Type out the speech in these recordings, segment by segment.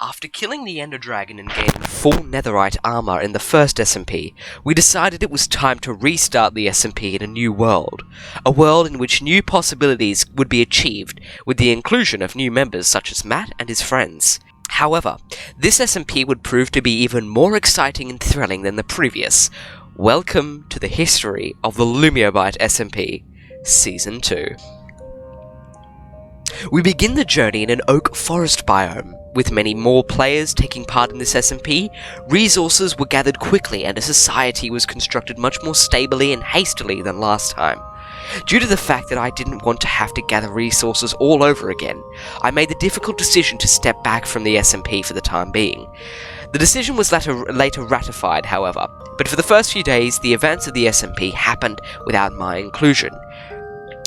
After killing the Ender Dragon and gaining full netherite armor in the first SMP, we decided it was time to restart the SMP in a new world. A world in which new possibilities would be achieved with the inclusion of new members such as Matt and his friends. However, this SMP would prove to be even more exciting and thrilling than the previous. Welcome to the history of the Lumiobyte SMP, Season 2. We begin the journey in an oak forest biome. With many more players taking part in this SMP, resources were gathered quickly and a society was constructed much more stably and hastily than last time. Due to the fact that I didn't want to have to gather resources all over again, I made the difficult decision to step back from the SMP for the time being. The decision was later ratified, however, but for the first few days, the events of the SMP happened without my inclusion.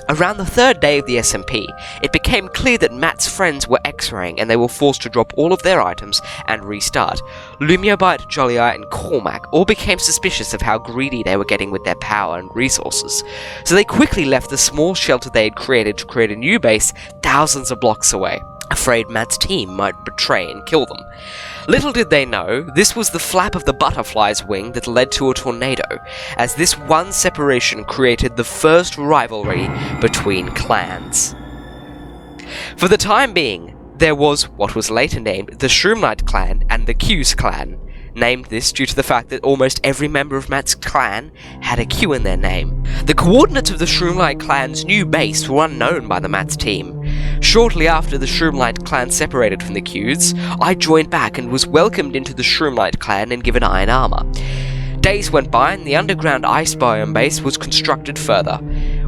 Around the third day of the SMP, it became clear that Matt's friends were X-raying and they were forced to drop all of their items and restart. Lumiobyte, Joeyo and Cormac all became suspicious of how greedy they were getting with their power and resources, so they quickly left the small shelter they had created to create a new base thousands of blocks away, afraid Matt's team might betray and kill them. Little did they know, this was the flap of the butterfly's wing that led to a tornado, as this one separation created the first rivalry between clans. For the time being, there was what was later named the Shroomlight clan and the Q's clan, named this due to the fact that almost every member of Matt's clan had a Q in their name. The coordinates of the Shroomlight clan's new base were unknown by the Matt's team. Shortly after the Shroomlight clan separated from the Q's, I joined back and was welcomed into the Shroomlight clan and given iron armor. Days went by and the underground ice biome base was constructed further.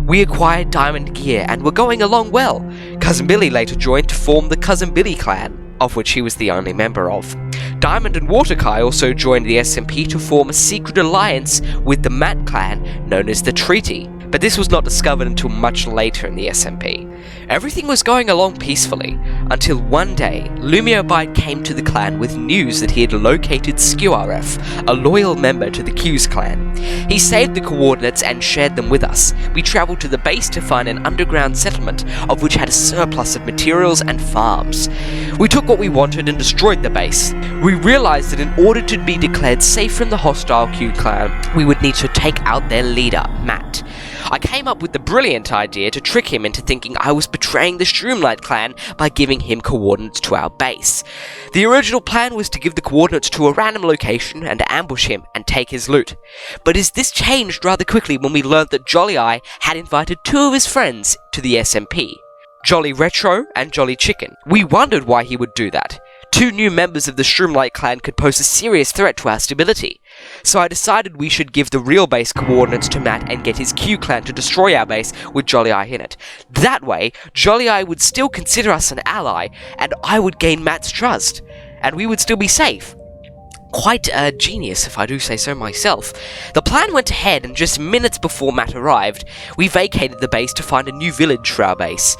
We acquired diamond gear and were going along well. Cousin Billy later joined to form the Cousin Billy clan, of which he was the only member of. Diamond and Waterkai also joined the SMP to form a secret alliance with the Matt clan known as the Treaty, but this was not discovered until much later in the SMP. Everything was going along peacefully, until one day, Lumiobyte came to the clan with news that he had located SkewRF, a loyal member to the Q's clan. He saved the coordinates and shared them with us. We travelled to the base to find an underground settlement, of which had a surplus of materials and farms. We took what we wanted and destroyed the base. We realised that in order to be declared safe from the hostile Q clan, we would need to take out their leader, Matt. I came up with the brilliant idea to trick him into thinking I was betraying the Shroomlight clan by giving him coordinates to our base. The original plan was to give the coordinates to a random location and ambush him and take his loot. But this changed rather quickly when we learned that Joeyo had invited two of his friends to the SMP. Jolly Retro and Jolly Chicken. We wondered why he would do that. Two new members of the Shroomlight clan could pose a serious threat to our stability. So I decided we should give the real base coordinates to Matt and get his Q clan to destroy our base with Joeyo in it. That way, Joeyo would still consider us an ally, and I would gain Matt's trust, and we would still be safe. Quite a genius, if I do say so myself. The plan went ahead, and just minutes before Matt arrived, we vacated the base to find a new village for our base.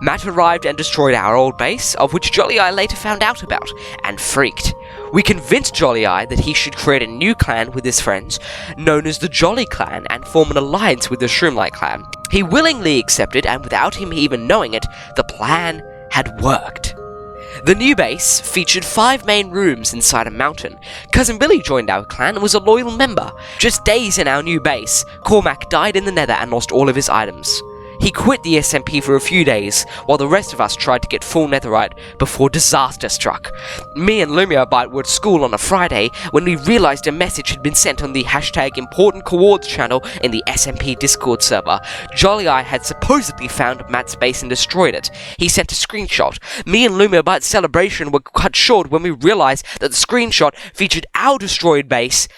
Matt arrived and destroyed our old base, of which Joeyo later found out about, and freaked. We convinced Joeyo that he should create a new clan with his friends, known as the Jolly Clan, and form an alliance with the Shroomlight clan. He willingly accepted, and without him even knowing it, the plan had worked. The new base featured 5 main rooms inside a mountain. Cousin Billy joined our clan and was a loyal member. Just days in our new base, Cormac died in the nether and lost all of his items. He quit the SMP for a few days, while the rest of us tried to get full netherite before disaster struck. Me and Lumiobyte were at school on a Friday when we realised a message had been sent on the #ImportantCoords channel in the SMP Discord server. Joeyo had supposedly found Matt's base and destroyed it. He sent a screenshot. Me and Lumiobyte's celebration were cut short when we realised that the screenshot featured our destroyed base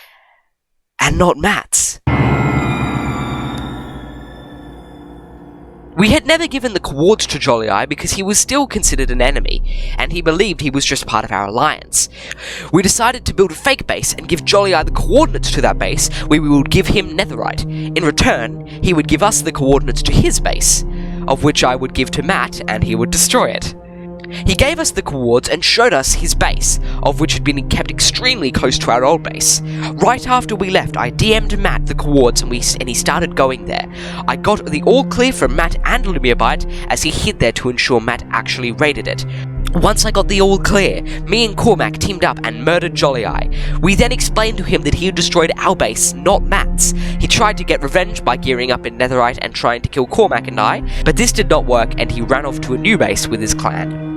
and not Matt's. We had never given the coords to Joeyo because he was still considered an enemy, and he believed he was just part of our alliance. We decided to build a fake base and give Joeyo the coordinates to that base, where we would give him netherite. In return, he would give us the coordinates to his base, of which I would give to Matt, and he would destroy it. He gave us the coords and showed us his base, of which had been kept extremely close to our old base. Right after we left, I DM'd Matt the coords and he started going there. I got the all clear from Matt and Lumiobyte as he hid there to ensure Matt actually raided it. Once I got the all clear, me and Cormac teamed up and murdered Joeyo. We then explained to him that he had destroyed our base, not Matt's. He tried to get revenge by gearing up in netherite and trying to kill Cormac and I, but this did not work and he ran off to a new base with his clan.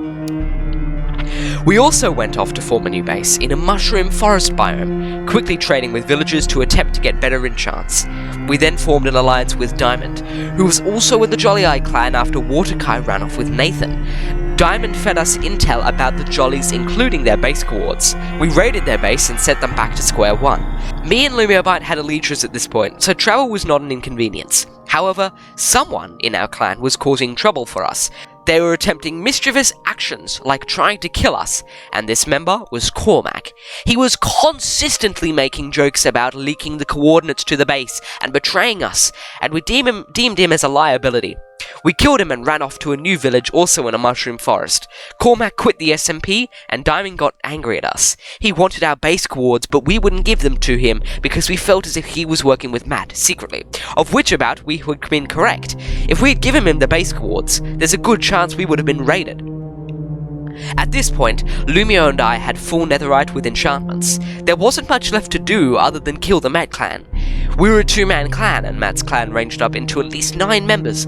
We also went off to form a new base in a mushroom forest biome, quickly trading with villagers to attempt to get better enchants. We then formed an alliance with Diamond, who was also in the Joeyo clan after Waterkai ran off with Nathan. Diamond fed us intel about the Jollies, including their base coords. We raided their base and sent them back to square one. Me and Lumiobyte had Elytras at this point, so travel was not an inconvenience. However, someone in our clan was causing trouble for us. They were attempting mischievous actions like trying to kill us, and this member was Cormac. He was consistently making jokes about leaking the coordinates to the base and betraying us, and we deemed him as a liability. We killed him and ran off to a new village also in a mushroom forest. Cormac quit the SMP, and Diamond got angry at us. He wanted our base coords, but we wouldn't give them to him because we felt as if he was working with Matt secretly, of which about we had been correct. If we had given him the base coords, there's a good chance we would have been raided. At this point, Lumio and I had full netherite with enchantments. There wasn't much left to do other than kill the Matt clan. We were a two-man clan, and Matt's clan ranged up into at least 9 members,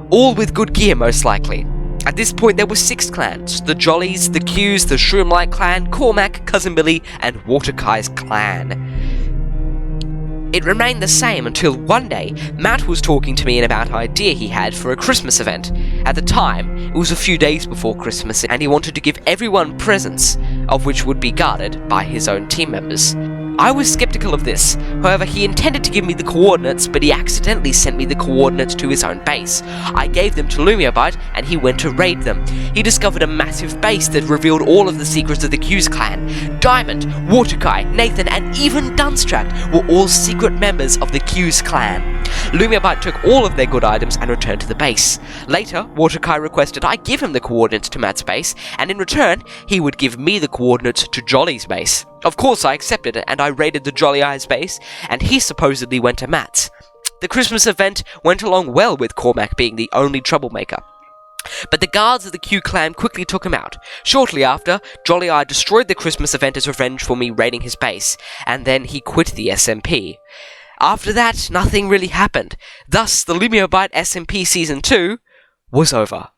all with good gear most likely. At this point there were 6 clans: the Jollies, the Qs, the Shroomlight clan, Cormac, Cousin Billy, and Waterkai's clan. It remained the same until one day, Matt was talking to me about an idea he had for a Christmas event. At the time, it was a few days before Christmas, and he wanted to give everyone presents, of which would be guarded by his own team members. I was skeptical of this. However, he intended to give me the coordinates, but he accidentally sent me the coordinates to his own base. I gave them to Lumiobyte, and he went to raid them. He discovered a massive base that revealed all of the secrets of the Q's clan. Diamond, Waterkai, Nathan, and even Dunstract were all secret members of the Q's clan. Lumiobyte took all of their good items and returned to the base. Later, Waterkai requested I give him the coordinates to Matt's base, and in return, he would give me the coordinates to Jolly's base. Of course I accepted it, and I raided the Jolly Eyes base, and he supposedly went to Matt's. The Christmas event went along well with Cormac being the only troublemaker. But the guards of the Q clan quickly took him out. Shortly after, Jolly Eye destroyed the Christmas event as revenge for me raiding his base, and then he quit the SMP. After that, nothing really happened. Thus, the Lumiobyte SMP Season 2 was over.